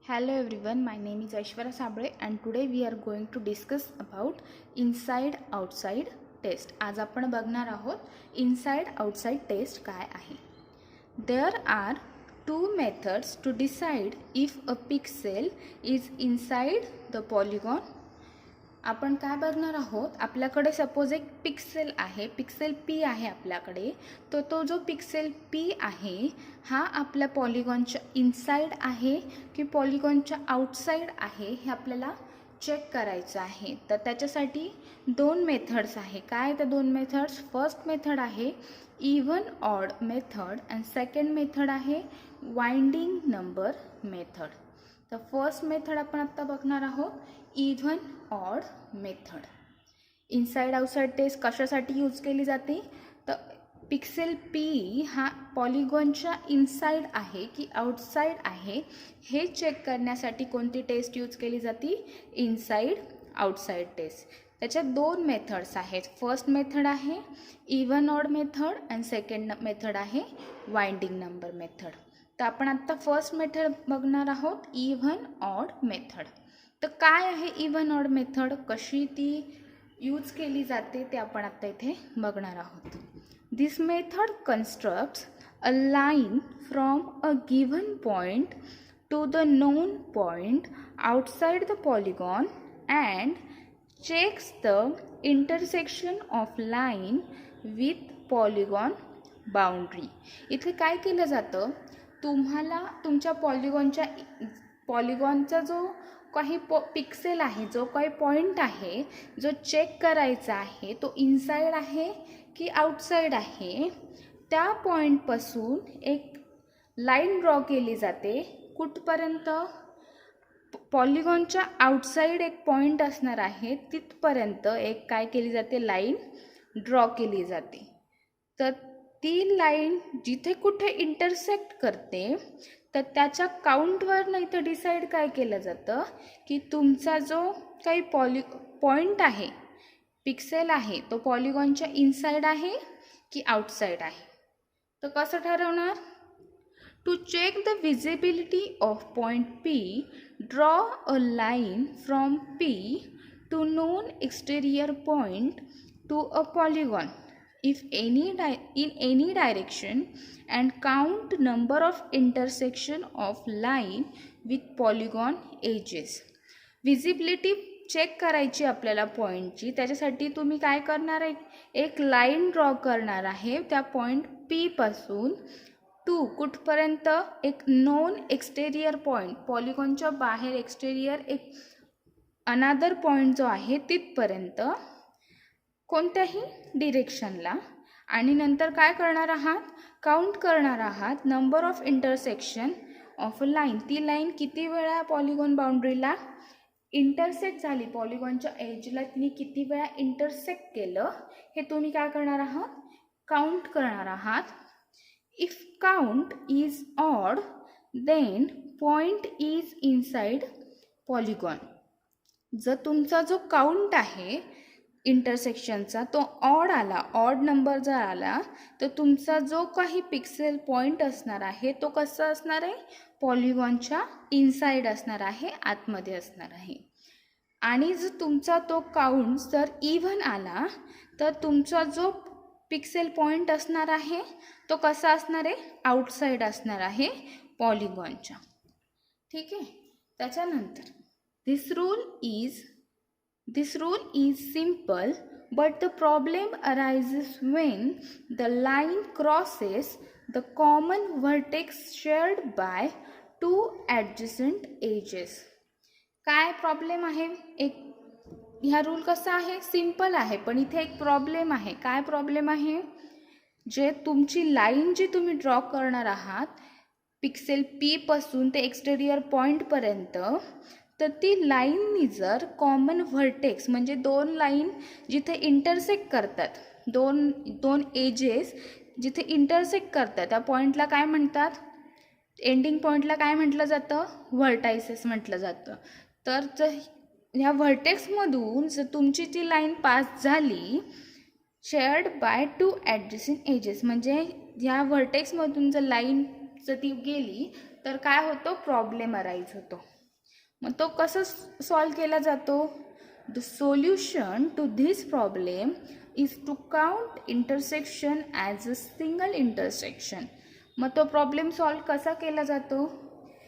Hello everyone, my name is Aishwarya Sabre and today we are going to discuss about inside outside test. आज आपण बघणार आहोत inside outside test काय आहे. There are two methods to decide if a pixel is inside the polygon. आपण काय बघणार आहोत, आपल्याकडे सपोज एक पिक्सेल आहे, पिक्सेल पी आहे आपल्याकडे. तो जो पिक्सेल पी आहे हा आपल्या पॉलिगॉनच्या इनसाइड आहे की पॉलिगॉनच्या आउटसाइड आहे हे आपल्याला चेक करायचं आहे. तर त्याच्यासाठी दोन मेथड्स आहे. काय त्या दोन मेथड्स? फर्स्ट मेथड आहे even odd method and second method आहे वाइंडिंग नंबर मेथड. तर फर्स्ट मेथड आपण आता बघणार आहोत, even odd method. Inside outside test कशासाठी यूज केली जाते? तर पिक्सेल पी हा पॉलिगॉनच्या इनसाइड आहे की आउटसाइड आहे हे चेक करण्यासाठी कोणती टेस्ट यूज केली जाते? Inside outside test. त्याच्यात दोन मेथड्स आहेत. फर्स्ट मेथड आहे even odd method and second method आहे वाइंडिंग नंबर मेथड. तर आपण आत्ता फर्स्ट मेथड बघणार आहोत, इव्हन ऑड मेथड. तर काय आहे इव्हन ऑड मेथड, कशी ती यूज केली जाते ते आपण आत्ता इथे बघणार आहोत. This method constructs a line from a given point to the known point outside the polygon and checks the intersection of line with polygon boundary. इथे काय केलं जातं, तुम्हाला तुमच्या पॉलिगॉनचा जो काही पिक्सेल आहे, जो काही पॉईंट आहे जो चेक करायचा आहे तो इनसाइड आहे की आउटसाइड आहे. त्या पॉईंटपासून एक लाईन ड्रॉ केली जाते. कुठपर्यंत? पॉलिगॉनच्या आउटसाइड एक पॉईंट असणार आहे तिथपर्यंत एक काय केली जाते, लाईन ड्रॉ केली जाते. तर ती लाईन जिथे कुठे इंटरसेक्ट करते तर त्याच्या काउंटवर नाही तर डिसाईड काय केलं जातं की तुमचा जो काही पॉईंट आहे, पिक्सेल आहे, तो पॉलिगॉनच्या इनसाइड आहे की आउटसाइड आहे. तर कसं ठरवणार? To check the visibility of point P, draw a line from P to known exterior point to a polygon if in any direction and count number of intersection of line with polygon edges. Visibility check करायची आपल्याला पॉईंटची. त्याच्यासाठी तुम्ही काय करणार आहे, एक line draw करणार आहे त्या पॉईंट पी पासून टू कुठपर्यंत, एक नोन एक्सटेरियर पॉईंट, पॉलिगॉनच्या बाहेर एक्सटेरियर एक अनादर पॉईंट जो आहे तिथपर्यंत कोणत्याही डिरेक्शनला. आणि नंतर काय करणार आहात, काउंट करणार आहात number of intersection of a line. ती लाईन किती वेळा पॉलिगॉन बाउंड्रीला इंटरसेक्ट झाली, पॉलिगॉनच्या एजला तिने किती वेळा इंटरसेक्ट केलं हे तुम्ही काय करणार आहात, काउंट करणार आहात. If count is odd then point is inside polygon. जर तुमचा जो काउंट आहे इंटरसेक्शनचा तो ऑड आला, ऑड नंबर जर आला तर तुमचा जो काही पिक्सेल पॉईंट असणार आहे तो कसा असणार आहे, पॉलिगॉनच्या इनसाइड असणार आहे, आतमध्ये असणार आहे. आणि जर तुमचा तो काउंट जर इव्हन आला तर तुमचा जो पिक्सेल पॉईंट असणार आहे तो कसा असणार आहे, आउटसाइड असणार आहे पॉलिगॉनच्या. ठीक आहे. त्याच्यानंतर This rule is simple, but the problem arises when the line crosses the common vertex shared by two adjacent edges. काय प्रॉब्लेम आहे? एक ह्या रूल कसा आहे, सिंपल आहे, पण इथे एक प्रॉब्लेम आहे. काय प्रॉब्लेम आहे? जे तुमची लाईन जी तुम्ही ड्रॉ करणार आहात पिक्सेल पी पासून ते एक्सटेरियर पॉईंटपर्यंत, तर ती लाईननी जर कॉमन व्हर्टेक्स म्हणजे दोन लाईन जिथे इंटरसेक्ट करतात, दोन एजेस जिथे इंटरसेक्ट करतात त्या पॉईंटला काय म्हणतात, एंडिंग पॉईंटला काय म्हटलं जातं, व्हर्टायसेस म्हटलं जातं. तर जर ह्या व्हर्टेक्समधून जर तुमची ती लाईन पास झाली shared by two adjusting edges, म्हणजे ह्या व्हर्टेक्समधून जर लाईन जर ती गेली तर काय होतं, प्रॉब्लेम अराईज होतो. मग तो कसं सॉल्व केला जातो? The solution to this problem is to count intersection as a single intersection. मग तो प्रॉब्लेम सॉल्व कसा केला जातो?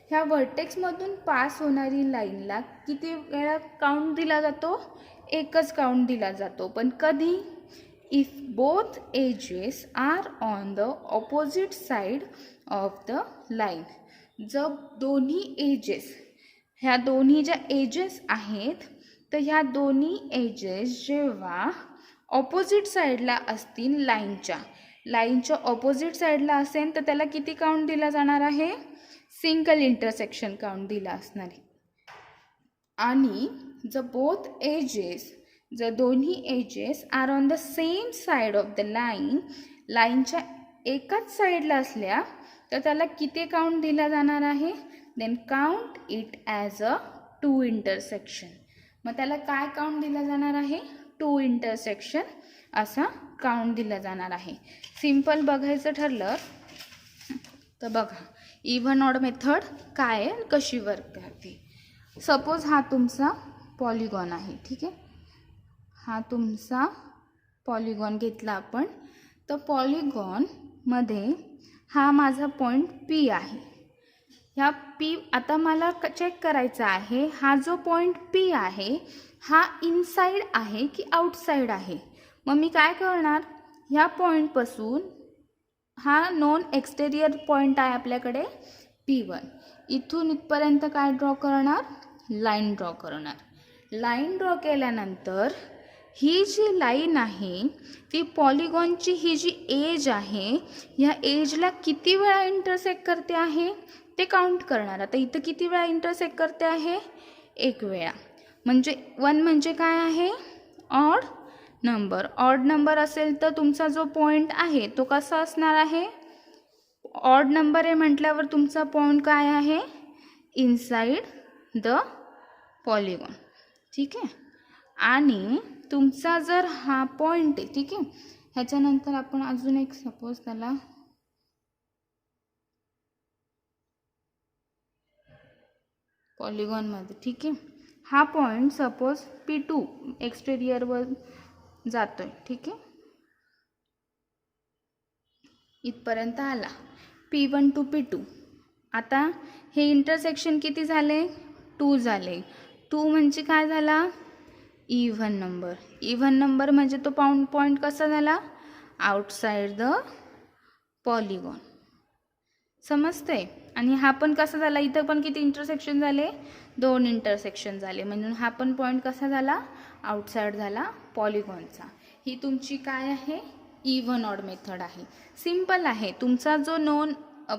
ह्या व्हर्टेक्समधून पास होणारी लाईनला किती वेळा काउंट दिला जातो? एकच काउंट दिला जातो. पण कधी? If both edges are on the opposite side of the line. जर दोन्ही एजेस, ह्या दोन्ही ज्या एजेस आहेत, तर ह्या दोन्ही एजेस जेव्हा ऑपोजिट साईडला असतील लाईनच्या ऑपोजिट साईडला असेल, तर त्याला किती काउंट दिला जाणार आहे? सिंगल इंटरसेक्शन काउंट दिला असणार आहे. आणि जर दोन्ही edges are on the same side of the लाईनच्या एकाच साईडला असल्या, तर त्याला किती काउंट दिला जाणार आहे? Then count it as a 2 intersection. मग त्याला काय काउंट दिला जाणार आहे? 2 इंटरसेक्शन असा काउंट दिला जाणार आहे. सिंपल बघायचं ठरलं तर बघा, इव्हन ऑड मेथड काय आहे, कशी वर्क करते. सपोज हा तुमचा पॉलिगॉन आहे, ठीक आहे. हा तुमचा पॉलिगॉन घेतला आपण. तर पॉलिगॉनमध्ये हा माझा पॉईंट पी आहे. ह्या पी आता मला चेक करायचा आहे, हा जो पॉईंट पी आहे हा इनसाइड आहे की आउटसाइड आहे. मग मी काय करणार? ह्या पॉईंटपासून हा नॉन एक्सटेरियर पॉईंट आहे आपल्याकडे P1. इथून इथपर्यंत काय ड्रॉ करणार? लाईन ड्रॉ करणार. लाईन ड्रॉ केल्यानंतर ही जी लाईन आहे ती पॉलिगॉनची ही जी एज आहे, ह्या एजला किती वेळा इंटरसेक्ट करते आहे ते काउंट करणार. आता इथं किती वेळा इंटरसेक्ट करते आहे? 1 वेळा. म्हणजे 1 म्हणजे काय आहे? Odd number. ऑड नंबर असेल तर तुमचा जो पॉईंट आहे तो कसा असणार आहे? ऑड नंबर आहे म्हटल्यावर तुमचा पॉईंट काय आहे? इनसाइड द पॉलिगॉन, ठीक आहे. आणि तुमचा जर हा पॉईंट आहे, ठीक आहे, ह्याच्यानंतर आपण अजून एक सपोज त्याला पॉलिगॉनमध्ये, ठीक आहे, हा पॉईंट सपोज P2 एक्सटेरियरवर जातोय, ठीक आहे. इथपर्यंत आला P1 टू P2. आता हे इंटरसेक्शन किती झाले? 2 झाले. 2 म्हणजे काय झाला? Even number. इव्हन नंबर म्हणजे तो पॉईंट कसा झाला? Outside the polygon. समजते? आणि हा पण कसा झाला? इथं पण किती इंटरसेक्शन झाले? 2 इंटरसेक्शन झाले. म्हणून हा पण पॉईंट कसा झाला? आउटसाइड झाला पॉलिगॉनचा. ही तुमची काय आहे? इव्हन ऑड मेथड आहे. सिंपल आहे. तुमचा जो नॉन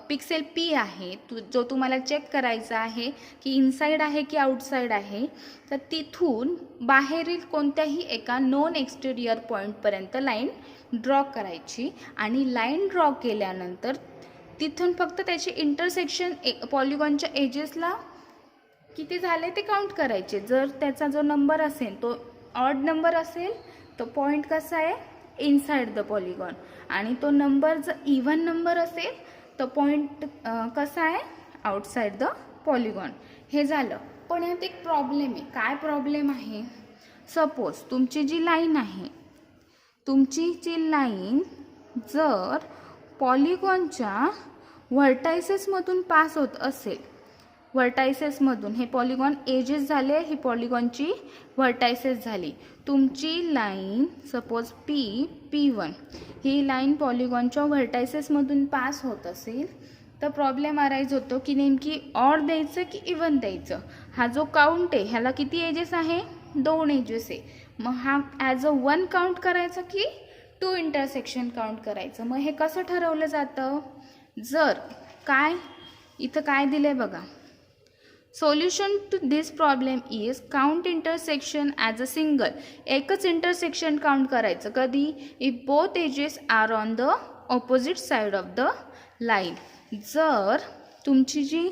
पिक्सेल पी आहे, जो तुम्हाला चेक करायचा आहे की इनसाइड आहे की आउटसाइड आहे, तर तिथून बाहेरील कोणत्याही एका नॉन एक्सटेरियर पॉईंटपर्यंत लाईन ड्रॉ करायची. आणि लाईन ड्रॉ केल्यानंतर तिथून फक्त त्याचे इंटरसेक्शन पॉलिगॉनच्या एजेसला किती झाले ते काउंट करायचे. जर त्याचा जो नंबर असेल तो ऑड नंबर असेल, तो पॉईंट कसा आहे? Inside the polygon. आणि तो नंबर जर इव्हन नंबर असेल तो पॉईंट कसा आहे? Outside the polygon. हे झालं. पण यात एक प्रॉब्लेम आहे. काय प्रॉब्लेम आहे? सपोज तुमची जी लाईन आहे, तुमची जी लाईन जर पॉलिगॉनच्या व्हर्टायसेसमधून पास होत असेल, व्हर्टायसेसमधून, हे पॉलिगॉन एजेस झाले, ही पॉलिगॉनची व्हर्टायसेस झाली. तुमची लाईन सपोज P1 ही लाईन पॉलिगॉनच्या व्हर्टायसेसमधून पास होत असेल, तर प्रॉब्लेम अराईज होतो की नेमकी ऑड द्यायचं की इव्हन द्यायचं. हा जो काउंट आहे ह्याला किती एजेस आहे? 2 एजेस आहे. मग हा ॲज अ 1 काउंट करायचं की 2 इंटरसेक्शन काउंट करायचं? मग हे कसं ठरवलं जातं? जर काय इथं काय दिलंय बघा, solution to this problem is count intersection as a single. एकच इंटरसेक्शन काउंट करायचं. कधी? If both edges are on the opposite side of the line. जर तुमची जी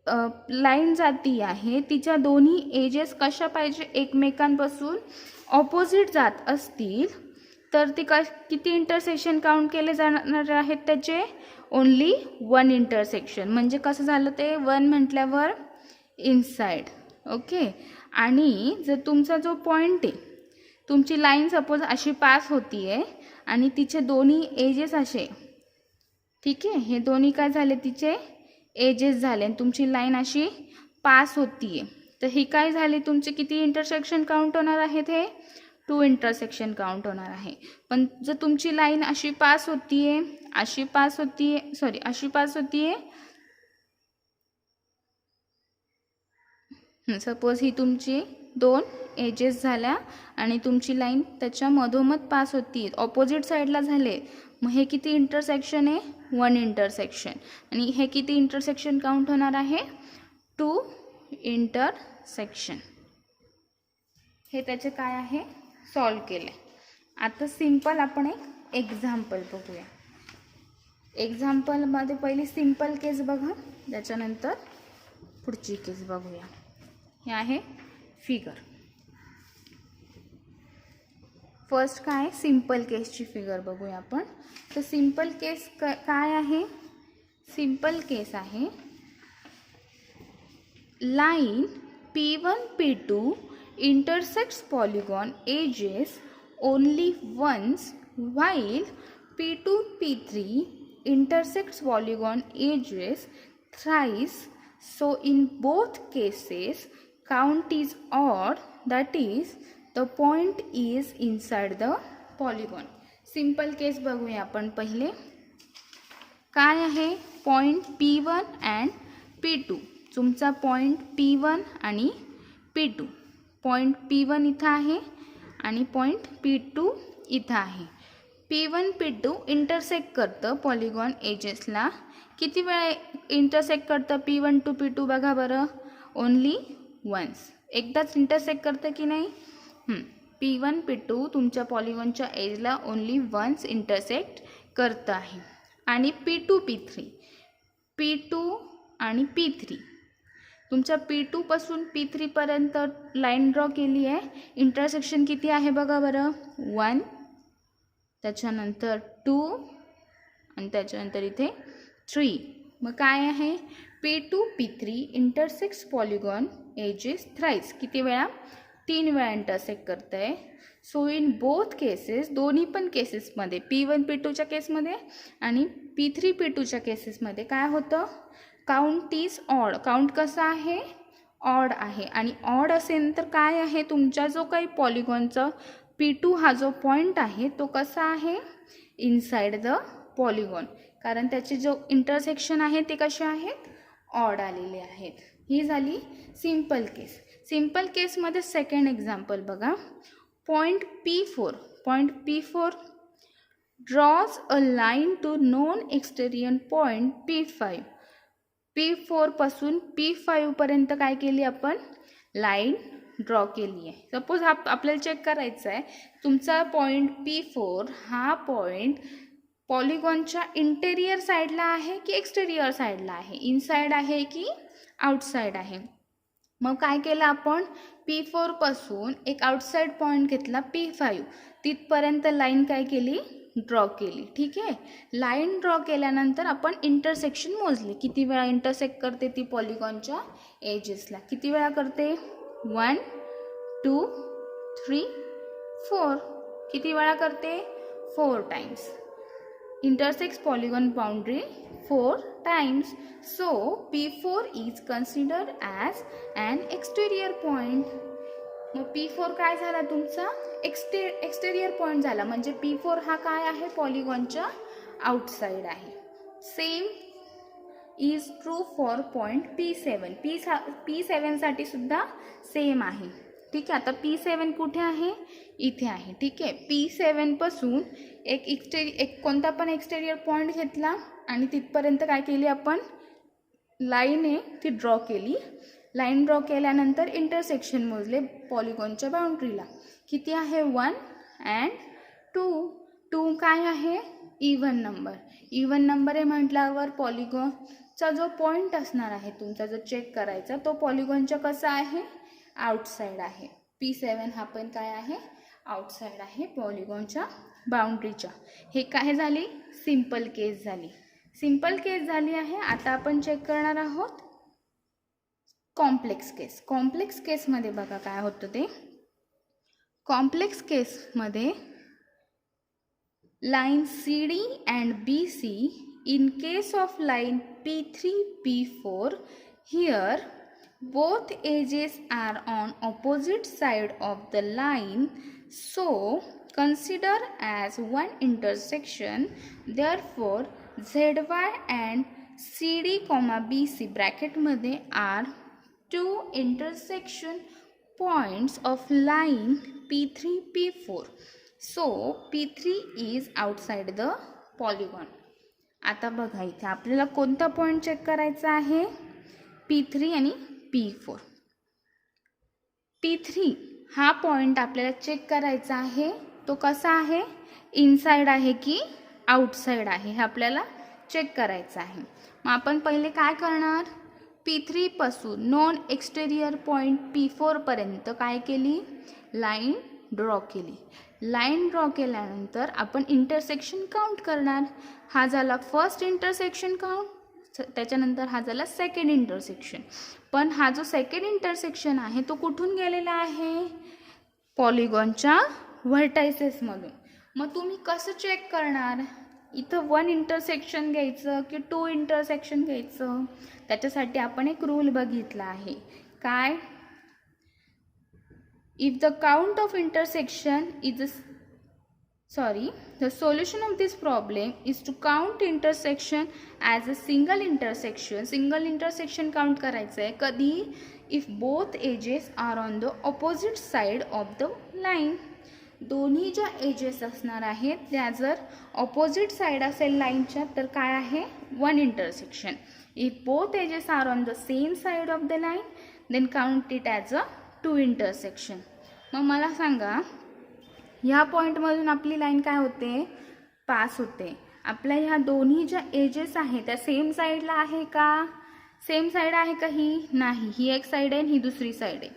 लाईन जाती आहे तिच्या दोन्ही एजेस कशा पाहिजे? एकमेकांपासून ऑपोजिट जात असतील, तर ती किती इंटरसेक्शन काउंट केले जाणार आहेत त्याचे? Only 1 intersection. म्हणजे कसं झालं ते? 1 म्हटल्यावर इनसाइड. ओके. आणि जर तुमचा जो पॉईंट आहे, तुमची लाईन सपोज अशी पास होती आहे आणि तिचे दोन्ही एजेस असे, ठीक आहे, हे दोन्ही काय झाले, तिचे एजेस झाले आणि तुमची लाईन अशी पास होती आहे, तर ही काय झाली, तुमचे किती इंटरसेक्शन काउंट होणार आहेत, हे 2 इंटरसेक्शन काउंट होणार आहे. पण जर तुमची लाईन अशी पास होतीये, अशी पास होतीये, सपोज ही तुमची 2 एजेस झाल्या आणि तुमची लाईन त्याच्या मधोमध पास होती, ऑपोजिट साईडला झाले, मग हे किती इंटरसेक्शन आहे, 1 इंटरसेक्शन. आणि हे किती इंटरसेक्शन काउंट होणार आहे, 2 इंटरसेक्शन. हे त्याचे काय आहे, सॉल्व केले. आता सिंपल आपण एक एक्झाम्पल बघूया. एक्झाम्पलमध्ये पहिली सिंपल केस बघा, त्याच्यानंतर पुढची केस बघूया. हे आहे फिगर. फर्स्ट काय, सिंपल केसची फिगर बघूया आपण. तर सिंपल केस काय आहे, सिंपल केस आहे line P1 P2 intersects polygon edges only once, while P2 P3 intersects polygon edges thrice. So in both cases count is odd, that is the point is inside the polygon. Simple case बघूया आपण. पहिले काय आहे, point P1 and P2. तुमचा point P1 आणि P2. Point P1 इथं आहे आणि पॉइंट P2 इथं आहे. P1 P2 इंटरसेक्ट करतं पॉलिगॉन एजेसला. किती वेळा इंटरसेक्ट करतं P1 टू P2 बघा बरं, ओन्ली वन्स. एकदाच इंटरसेक्ट करतं की नाही. P1 P2 तुमच्या पॉलिगॉनच्या एजला ओन्ली वन्स इंटरसेक्ट करतं आहे. आणि P2 P3, P2 आणि P3, तुमच्या P2 पासून P3 पर्यंत लाईन ड्रॉ केली आहे. इंटरसेक्शन किती आहे बघा बरं, 1, त्याच्यानंतर 2 आणि त्याच्यानंतर इथे 3. मग काय आहे, P2 P3 intersects polygon edges thrice. किती वेळा, 3 वेळा इंटरसेक्ट करत आहे. सो इन बोथ केसेस, दोन्ही पण केसेसमध्ये, P1 P2च्या केसमध्ये आणि P3 P2च्या केसेसमध्ये काय होतं, काउंट इज ऑड. काउंट कसा आहे, ऑड आहे. आणि ऑड असेल तर काय आहे, तुमचा जो काही पॉलिगॉनचा P2 हा जो पॉईंट आहे तो कसा आहे, इनसाइड द पॉलिगॉन, कारण त्याचे जो इंटरसेक्शन आहे ते कसे आहेत, ऑड आलेले आहेत. ही झाली सिंपल केस. सिंपल केसमध्ये सेकंड एक्झाम्पल बघा. Point P4 draws a line to known exterior point P5. P4 पासून P5 पर्यंत काय केली आपण, लाईन ड्रॉ केली आहे. सपोज आपल्याला चेक करायचं आहे, तुमचा पॉईंट P4 हा पॉईंट पॉलिगॉनच्या इंटेरियर साईडला आहे की एक्सटेरियर साईडला आहे, इनसाइड आहे की आउटसाइड आहे. मग काय केलं आपण, P4 पासून एक आउटसाइड पॉईंट घेतला P5, तिथपर्यंत लाईन काय केली, ड्रॉ केली. ठीक आहे. लाईन ड्रॉ केल्यानंतर आपण इंटरसेक्शन मोजले, किती वेळा इंटरसेक्ट करते ती पॉलिगॉनच्या एजेसला. किती वेळा करते, 1, 2, 3, 4. किती वेळा करते, 4 times. intersects polygon boundary 4 times. So P4 is considered as an exterior point. मग P4 काय झाला तुमचा, एक्सटेरियर पॉईंट झाला. म्हणजे P4 हा काय आहे, पॉलिगॉनच्या आउटसाइड आहे. Same is true for point P7. P7 साठी सुद्धा सेम आहे. ठीक आहे. आता P7 कुठे आहे, इथे आहे. ठीक आहे. P7 पासून एक कोणता पण एक्सटेरियर पॉईंट घेतला आणि तिथपर्यंत काय केली आपण, लाईन आहे ती ड्रॉ केली. लाईन ड्रॉ केल्यानंतर इंटरसेक्शन मोजले पॉलिगॉनच्या बाउंड्रीला. किती आहे, 1 अँड 2. 2 काय आहे, इव्हन नंबर. इव्हन नंबर आहे म्हटल्यावर पॉलिगॉनचा जो पॉईंट असणार आहे तुमचा जो चेक करायचा, तो पॉलिगॉनच्या कसा आहे, आउटसाइड आहे. P7 हा पण काय आहे, आउटसाइड आहे पॉलिगॉनच्या बाउंड्रीच्या. हे काय झाली, सिंपल केस झाली. सिंपल केस झाली आहे. आता आपण चेक करणार आहोत कॉम्प्लेक्स केस. कॉम्प्लेक्स केसमध्ये बघा काय होतं ते. कॉम्प्लेक्स केसमध्ये line CD and BC, in case of line P3, P4, here both edges are on opposite side of the line, so consider as one intersection. Therefore ZY and CD, BC bracket मध्ये are two intersection points of line P3, P4. So P3 is outside the polygon. आता बघा इथे आपल्याला कोणता point check करायचा आहे, P3 आणि P4. P3 हा पॉइंट आपल्याला चेक करायचा आहे. तो कसा आहे, इनसाइड आहे की आउटसाइड आहे हे आपल्याला चेक करायचं आहे. मग आपण पहिले काय करणार, P3 पासून नॉन एक्सटेरियर पॉइंट P4 पर्यंत काय केली, लाईन ड्रॉ केली. लाईन ड्रॉ केल्यानंतर आपण इंटरसेक्शन काउंट करणार. हा झाला फर्स्ट इंटरसेक्शन काउंट, त्याच्यानंतर हा झाला सेकंड इंटरसेक्शन. पण हा जो सेकंड इंटरसेक्शन आहे तो कुठून गेलेला आहे, पॉलिगॉनच्या व्हर्टायसेसमधून. मग तुम्ही कसं चेक करणार, इथं वन इंटरसेक्शन घ्यायचं की टू इंटरसेक्शन घ्यायचं, त्याच्यासाठी आपण एक रूल बघितला आहे. काय, if the count of intersection is the solution of this problem is to count intersection as a single intersection count करायचं आहे कधी, if both edges are on the opposite side of the line. दोन्ही ज्या edges असणार आहेत त्या जर opposite side असेल लाईनच्या तर काय आहे, one intersection. If both edges are on the same side of the line then count it as a two intersection. मग मला सांगा, ह्या पॉईंटमधून आपली लाईन काय होते, पास होते. आपल्या ह्या दोन्ही ज्या एजेस आहेत त्या सेम साईडला आहे का, सेम साईड आहे का, ही नाही, ही एक साईड आहे ही दुसरी साईड आहे.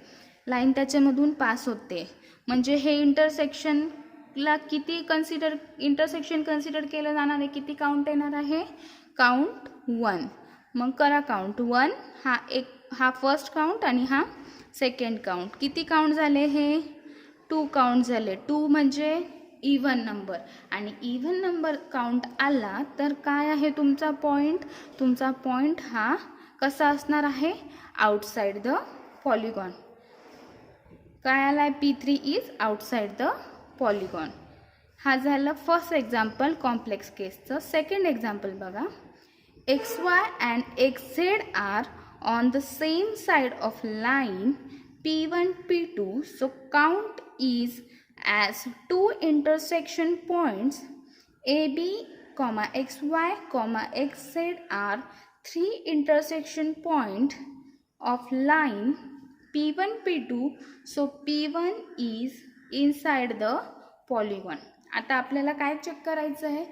लाईन त्याच्यामधून पास होते. म्हणजे हे इंटरसेक्शनला किती इंटरसेक्शन कन्सिडर केलं जाणार आहे, किती काउंट येणार आहे, काउंट 1. मग करा काउंट 1, हा फर्स्ट काउंट आणि हा सेकंड काउंट. किती काउंट झाले, हे 2 काउंट झाले. 2 म्हणजे इव्हन नंबर, आणि इव्हन नंबर काउंट आला तर काय आहे तुमचा पॉइंट हा कसा असणार आहे, आउटसाइड द पॉलिगॉन. काय आला, P3 is outside the polygon. हा झाला फर्स्ट एक्झाम्पल कॉम्प्लेक्स केसचं. सेकंड एक्झाम्पल बघा, XY and XZ are on the same side of line P1, P2, so count is as two intersection points AB, XY, XZ are three intersection point of line P1, P2, so P1 is inside the polygon. आता आपल्याला काय check करायचं आहे,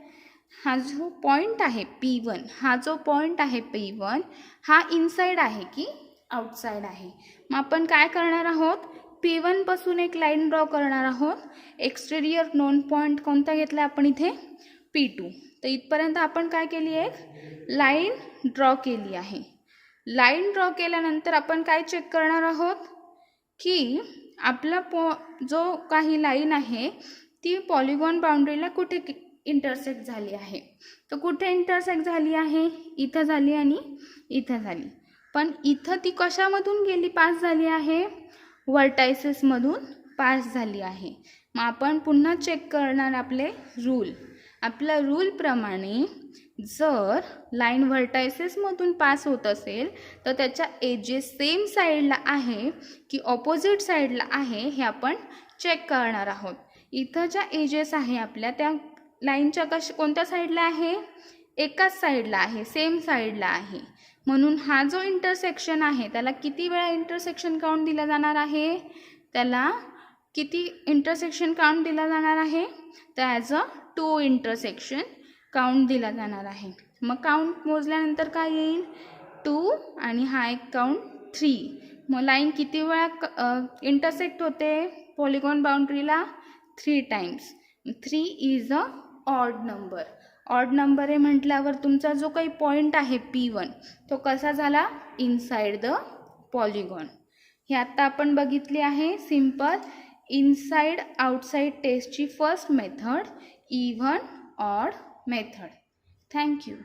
हा जो point आहे P1, हा जो पॉइंट आहे P1 हा इनसाइड आहे की आउटसाइड आहे. मग आपण काय करणार आहोत, P1 पासून एक लाईन ड्रॉ करणार आहोत. एक्सटेरियर नोन पॉइंट कोणता घेतला आपण इथे, P2. तर इथपर्यंत आपण काय केली, एक लाईन ड्रॉ केली आहे. लाईन ड्रॉ केल्यानंतर आपण काय चेक करणार आहोत की आपला जो काही लाईन आहे ती पॉलिगॉन बाउंड्रीला कुठे इंटरसेक्ट झाली आहे. तर कुठे इंटरसेक्ट झाली आहे, इथं झाली आणि इथं झाली. पण इथं ती कशामधून गेली, पास झाली आहे, व्हर्टायसेसमधून पास झाली आहे. मग आपण पुन्हा चेक करणार आपले रूल. आपल्या रूलप्रमाणे जर लाईन व्हर्टायसेसमधून पास होत असेल तर त्याच्या एजेस सेम साईडला आहे की ऑपोजिट साईडला आहे हे आपण चेक करणार आहोत. इथं ज्या एजेस आहे आपल्या त्या लाईनच्या कोणत्या साईडला आहे, एकाच साईडला आहे, सेम साईडला आहे. म्हणून हा जो इंटरसेक्शन आहे त्याला किती वेळा इंटरसेक्शन काउंट दिला जाणार आहे, त्याला किती इंटरसेक्शन काउंट दिला जाणार आहे, तर ॲज अ 2 इंटरसेक्शन काउंट दिला जाणार आहे. मग काउंट मोजल्यानंतर काय येईल, 2 आणि हा एक काउंट 3. मग लाईन किती वेळा इंटरसेक्ट होते पॉलिगॉन बाउंड्रीला, 3 times. 3 is a odd number. Odd number आहे म्हटल्यावर तुमचा जो काही पॉईंट आहे P1 तो कसा झाला, इनसाइड द पॉलिगॉन. हे आता आपण बघितले आहे सिंपल इनसाइड आउटसाइड टेस्टची first method, even odd method. Thank you.